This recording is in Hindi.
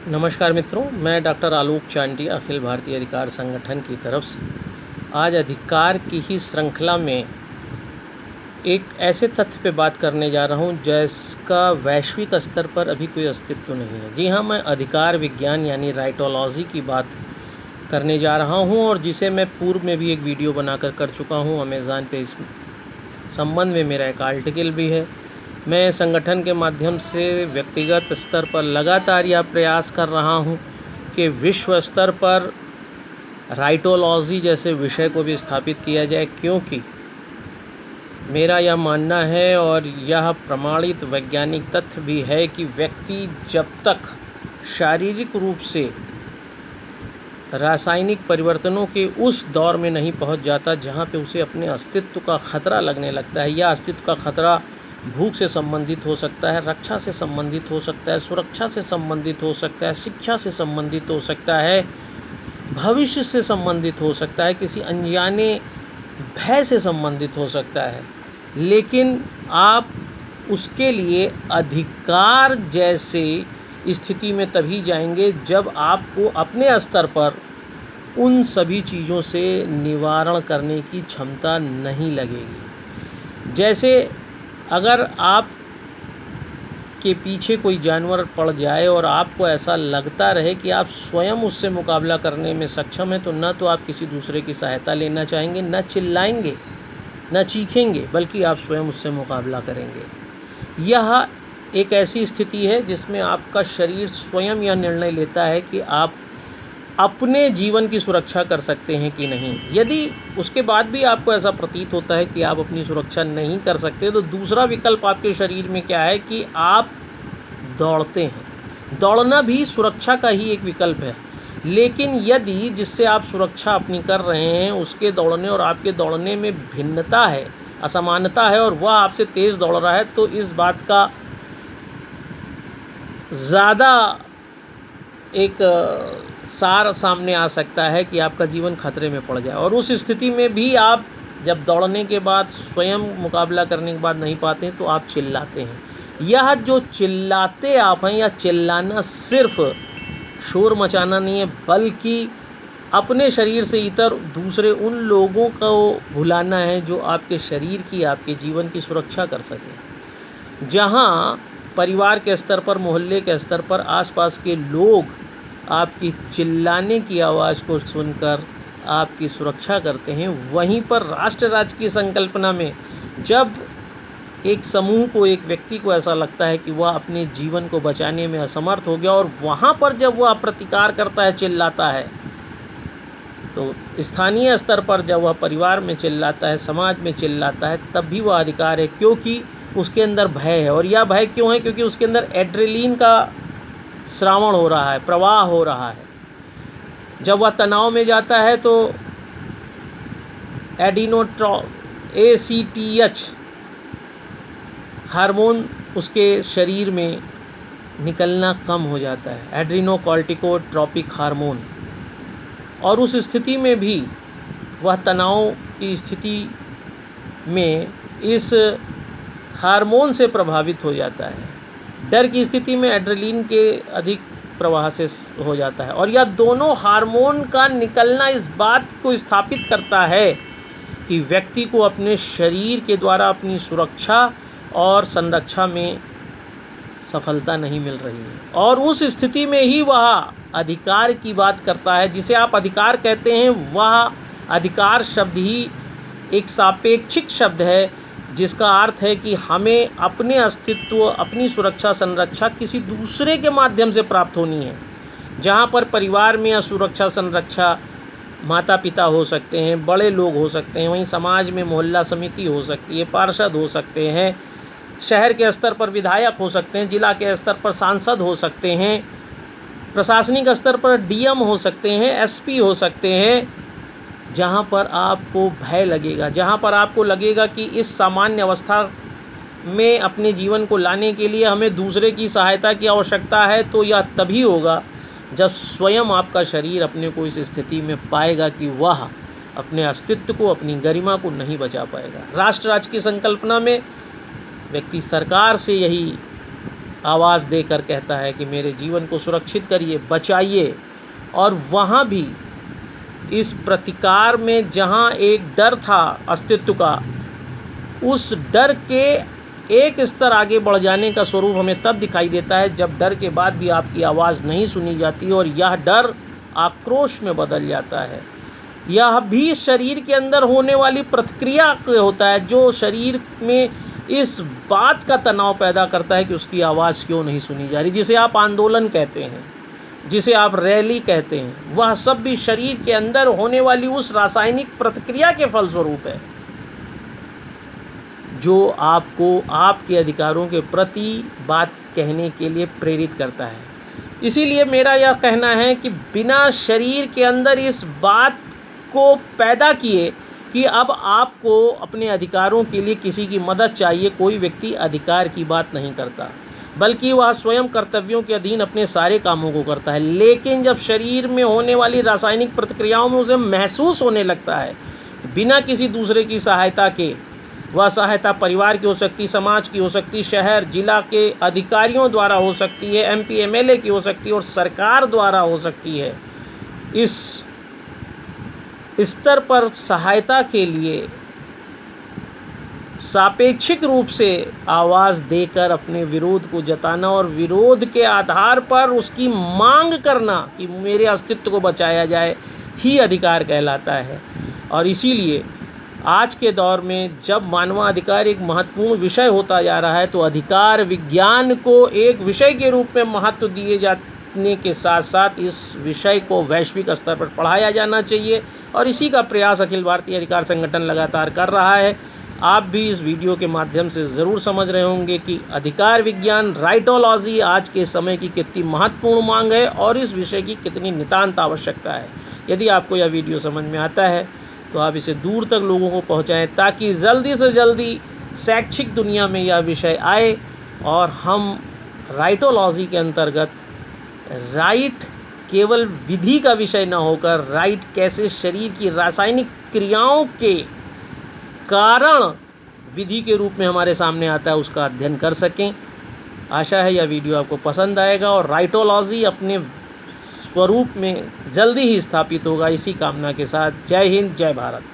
नमस्कार मित्रों, मैं डॉक्टर आलोक चांडिया अखिल भारतीय अधिकार संगठन की तरफ से आज अधिकार की ही श्रृंखला में एक ऐसे तथ्य पे बात करने जा रहा हूँ जिसका वैश्विक स्तर पर अभी कोई अस्तित्व नहीं है। जी हाँ, मैं अधिकार विज्ञान यानी राइटोलॉजी की बात करने जा रहा हूँ और जिसे मैं पूर्व में भी एक वीडियो बनाकर कर चुका हूँ। अमेज़न पे इस संबंध में मेरा एक आर्टिकल भी है। मैं संगठन के माध्यम से व्यक्तिगत स्तर पर लगातार यह प्रयास कर रहा हूं कि विश्व स्तर पर राइटोलॉजी जैसे विषय को भी स्थापित किया जाए, क्योंकि मेरा यह मानना है और यह प्रमाणित वैज्ञानिक तथ्य भी है कि व्यक्ति जब तक शारीरिक रूप से रासायनिक परिवर्तनों के उस दौर में नहीं पहुंच जाता जहां पे उसे अपने अस्तित्व का खतरा लगने लगता है। यह अस्तित्व का खतरा भूख से संबंधित हो सकता है, रक्षा से संबंधित हो सकता है, सुरक्षा से संबंधित हो सकता है, शिक्षा से संबंधित हो सकता है, भविष्य से संबंधित हो सकता है, किसी अनजाने भय से संबंधित हो सकता है। लेकिन आप उसके लिए अधिकार जैसे स्थिति में तभी जाएंगे जब आपको अपने स्तर पर उन सभी चीज़ों से निवारण करने की क्षमता नहीं लगेगी। जैसे अगर आप के पीछे कोई जानवर पड़ जाए और आपको ऐसा लगता रहे कि आप स्वयं उससे मुकाबला करने में सक्षम हैं, तो न तो आप किसी दूसरे की सहायता लेना चाहेंगे, न चिल्लाएंगे, न चीखेंगे, बल्कि आप स्वयं उससे मुकाबला करेंगे। यह एक ऐसी स्थिति है जिसमें आपका शरीर स्वयं यह निर्णय लेता है कि आप अपने जीवन की सुरक्षा कर सकते हैं कि नहीं। यदि उसके बाद भी आपको ऐसा प्रतीत होता है कि आप अपनी सुरक्षा नहीं कर सकते, तो दूसरा विकल्प आपके शरीर में क्या है कि आप दौड़ते हैं। दौड़ना भी सुरक्षा का ही एक विकल्प है। लेकिन यदि जिससे आप सुरक्षा अपनी कर रहे हैं उसके दौड़ने और आपके दौड़ने में भिन्नता है, असमानता है, और वह आपसे तेज़ दौड़ रहा है, तो इस बात का ज़्यादा एक सार सामने आ सकता है कि आपका जीवन खतरे में पड़ जाए। और उस स्थिति में भी आप जब दौड़ने के बाद स्वयं मुकाबला करने के बाद नहीं पाते हैं, तो आप चिल्लाते हैं। यह जो चिल्लाते आप हैं, या चिल्लाना सिर्फ शोर मचाना नहीं है, बल्कि अपने शरीर से इतर दूसरे उन लोगों को भुलाना है जो आपके शरीर की, आपके जीवन की सुरक्षा कर सकें। जहाँ परिवार के स्तर पर, मोहल्ले के स्तर पर आसपास के लोग आपकी चिल्लाने की आवाज़ को सुनकर आपकी सुरक्षा करते हैं, वहीं पर राष्ट्र राज्य की संकल्पना में जब एक समूह को, एक व्यक्ति को ऐसा लगता है कि वह अपने जीवन को बचाने में असमर्थ हो गया, और वहाँ पर जब वह प्रतिकार करता है, चिल्लाता है, तो स्थानीय स्तर पर जब वह परिवार में चिल्लाता है, समाज में चिल्लाता है, तब भी वह अधिकार है, क्योंकि उसके अंदर भय है। और यह भय क्यों है? क्योंकि उसके अंदर एड्रेनलिन का श्रावण हो रहा है, प्रवाह हो रहा है। जब वह तनाव में जाता है तो ACTH हार्मोन उसके शरीर में निकलना कम हो जाता है, एड्रेनोकॉर्टिकोट्रोपिक हार्मोन। और उस स्थिति में भी वह तनाव की स्थिति में इस हार्मोन से प्रभावित हो जाता है। डर की स्थिति में एड्रेनलिन के अधिक प्रवाह से हो जाता है। और यह दोनों हार्मोन का निकलना इस बात को स्थापित करता है कि व्यक्ति को अपने शरीर के द्वारा अपनी सुरक्षा और संरक्षा में सफलता नहीं मिल रही है। और उस स्थिति में ही वह अधिकार की बात करता है। जिसे आप अधिकार कहते हैं, वह अधिकार शब्द ही एक सापेक्षिक शब्द है, जिसका अर्थ है कि हमें अपने अस्तित्व, अपनी सुरक्षा, संरक्षा किसी दूसरे के माध्यम से प्राप्त होनी है। जहाँ पर परिवार में या सुरक्षा, संरक्षा माता पिता हो सकते हैं, बड़े लोग हो सकते हैं, वहीं समाज में मोहल्ला समिति हो सकती है, पार्षद हो सकते हैं, शहर के स्तर पर विधायक हो सकते हैं, जिला के स्तर पर सांसद हो सकते हैं, प्रशासनिक स्तर पर DM हो सकते हैं, SP हो सकते हैं। जहाँ पर आपको भय लगेगा, जहाँ पर आपको लगेगा कि इस सामान्य अवस्था में अपने जीवन को लाने के लिए हमें दूसरे की सहायता की आवश्यकता है, तो यह तभी होगा जब स्वयं आपका शरीर अपने को इस स्थिति में पाएगा कि वह अपने अस्तित्व को, अपनी गरिमा को नहीं बचा पाएगा। राष्ट्र राज्य की संकल्पना में व्यक्ति सरकार से यही आवाज़ देकर कहता है कि मेरे जीवन को सुरक्षित करिए, बचाइए। और वहाँ भी इस प्रतिकार में जहाँ एक डर था अस्तित्व का, उस डर के एक स्तर आगे बढ़ जाने का स्वरूप हमें तब दिखाई देता है जब डर के बाद भी आपकी आवाज़ नहीं सुनी जाती और यह डर आक्रोश में बदल जाता है। यह भी शरीर के अंदर होने वाली प्रतिक्रिया होता है जो शरीर में इस बात का तनाव पैदा करता है कि उसकी आवाज़ क्यों नहीं सुनी जा रही, जिसे आप आंदोलन कहते हैं, जिसे आप रैली कहते हैं। वह सब भी शरीर के अंदर होने वाली उस रासायनिक प्रतिक्रिया के फलस्वरूप है जो आपको आपके अधिकारों के प्रति बात कहने के लिए प्रेरित करता है। इसीलिए मेरा यह कहना है कि बिना शरीर के अंदर इस बात को पैदा किए कि अब आपको अपने अधिकारों के लिए किसी की मदद चाहिए, कोई व्यक्ति अधिकार की बात नहीं करता, बल्कि वह स्वयं कर्तव्यों के अधीन अपने सारे कामों को करता है। लेकिन जब शरीर में होने वाली रासायनिक प्रतिक्रियाओं में उसे महसूस होने लगता है बिना किसी दूसरे की सहायता के, वह सहायता परिवार की हो सकती, समाज की हो सकती, शहर जिला के अधिकारियों द्वारा हो सकती है, MP MLA की हो सकती है और सरकार द्वारा हो सकती है, इस स्तर पर सहायता के लिए सापेक्षिक रूप से आवाज़ देकर अपने विरोध को जताना और विरोध के आधार पर उसकी मांग करना कि मेरे अस्तित्व को बचाया जाए ही अधिकार कहलाता है। और इसीलिए आज के दौर में जब मानवाधिकार एक महत्वपूर्ण विषय होता जा रहा है तो अधिकार विज्ञान को एक विषय के रूप में महत्व दिए जाने के साथ साथ इस विषय को वैश्विक स्तर पर पढ़ाया जाना चाहिए और इसी का प्रयास अखिल भारतीय अधिकार संगठन लगातार कर रहा है। आप भी इस वीडियो के माध्यम से ज़रूर समझ रहे होंगे कि अधिकार विज्ञान, राइटोलॉजी आज के समय की कितनी महत्वपूर्ण मांग है और इस विषय की कितनी नितांत आवश्यकता है। यदि आपको यह वीडियो समझ में आता है तो आप इसे दूर तक लोगों को पहुंचाएं ताकि जल्दी से जल्दी शैक्षिक दुनिया में यह विषय आए और हम राइटोलॉजी के अंतर्गत राइट केवल विधि का विषय न होकर राइट कैसे शरीर की रासायनिक क्रियाओं के कारण विधि के रूप में हमारे सामने आता है उसका अध्ययन कर सकें। आशा है यह वीडियो आपको पसंद आएगा और राइटोलॉजी अपने स्वरूप में जल्दी ही स्थापित होगा। इसी कामना के साथ जय हिंद, जय भारत।